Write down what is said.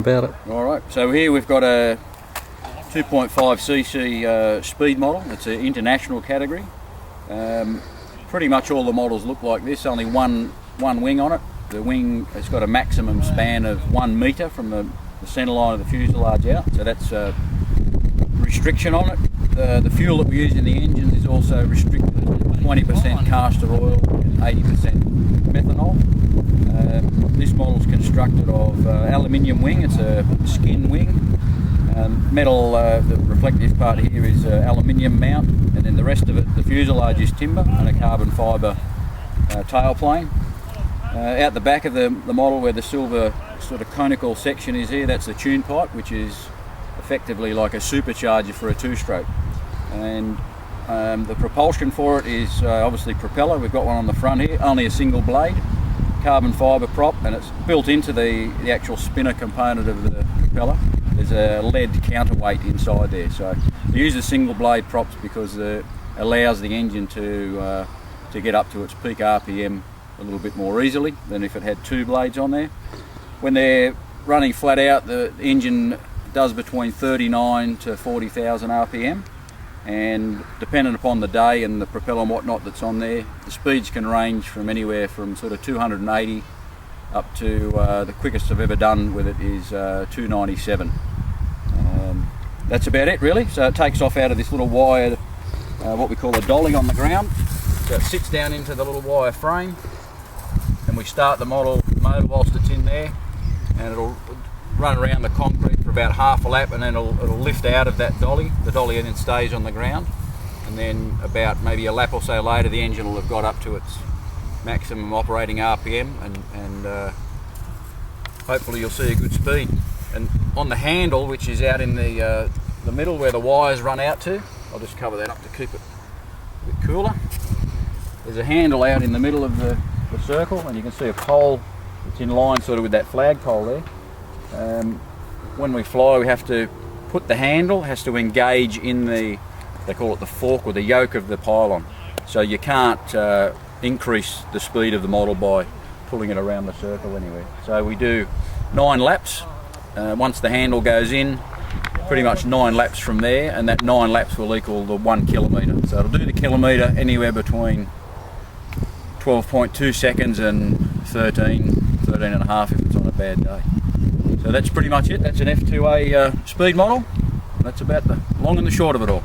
about it. Alright, so here we've got a 2.5cc speed model. It's an international category. Pretty much all the models look like this, only one wing on it. The wing has got a maximum span of 1 metre from the centre line of the fuselage out, so that's a restriction on it. The fuel that we use in the engines is also restricted, 20% castor oil and 80% methanol. This model is constructed of aluminium wing. It's a skin wing. Metal, the reflective part here is aluminium mount, and then the rest of it, the fuselage is timber and a carbon fibre tailplane. Out the back of the model where the silver sort of conical section is here, that's the tune pipe, which is effectively like a supercharger for a two-stroke. And the propulsion for it is obviously propeller. We've got one on the front here, only a single blade, carbon fibre prop, and it's built into the actual spinner component of the propeller. There's a lead counterweight inside there, so we use the single blade props because it allows the engine to get up to its peak RPM a little bit more easily than if it had two blades on there. When they're running flat out, the engine does between 39 to 40,000 RPM, and depending upon the day and the propeller and whatnot that's on there, the speeds can range from anywhere from sort of 280 up to the quickest I've ever done with it is 297. That's about it really. So it takes off out of this little wire, what we call a dolly on the ground. So it sits down into the little wire frame, and we start the motor whilst it's in there, and it'll run around the concrete for about half a lap, and then it'll lift out of that dolly. The dolly then stays on the ground, and then about maybe a lap or so later the engine will have got up to its maximum operating RPM, and hopefully you'll see a good speed. And on the handle, which is out in the middle where the wires run out to, I'll just cover that up to keep it a bit cooler. There's a handle out in the middle of the circle, and you can see a pole that's in line sort of with that flagpole there. When we fly, we have to put the handle, has to engage in they call it the fork or the yoke of the pylon. So you can't increase the speed of the model by pulling it around the circle anywhere. So we do 9 laps. Once the handle goes in, pretty much 9 laps from there, and that 9 laps will equal the 1 kilometre. So it'll do the kilometre anywhere between 12.2 seconds and 13 and a half if it's on a bad day. So that's pretty much it. That's an F2A speed model. That's about the long and the short of it all.